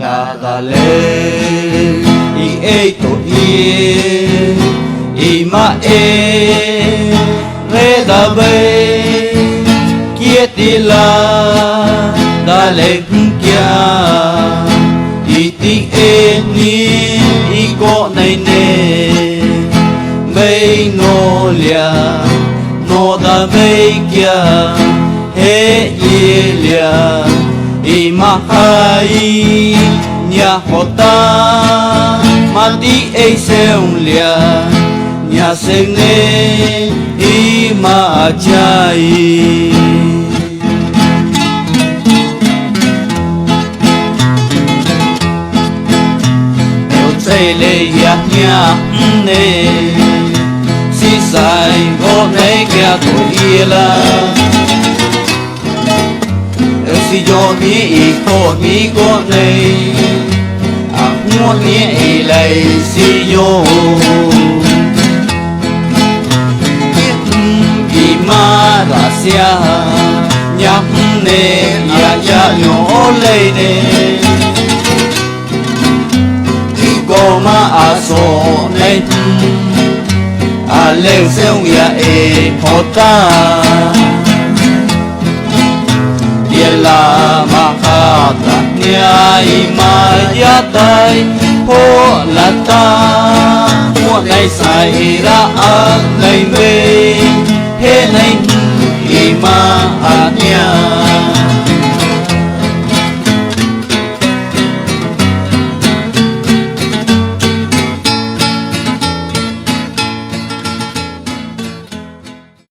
Nadale I eito I ma Reda bay Kietila Dale kia Iti ni Iko nay ne Bay no lia No da bay kia He lia I mahai Nya hota Mati ei seung lia Nya seng ne I ma chai le ya nya ne si sai go ne kya to ila si yo ni ko ni go ne a mo ni lai si yo ki ma ra sia nya ne ya yo le ne Goma aso ne Aleng seung ya hota Diela makata Nyai maya tai Po lata Mua ngay sai ra an ngay mê He nay ima anya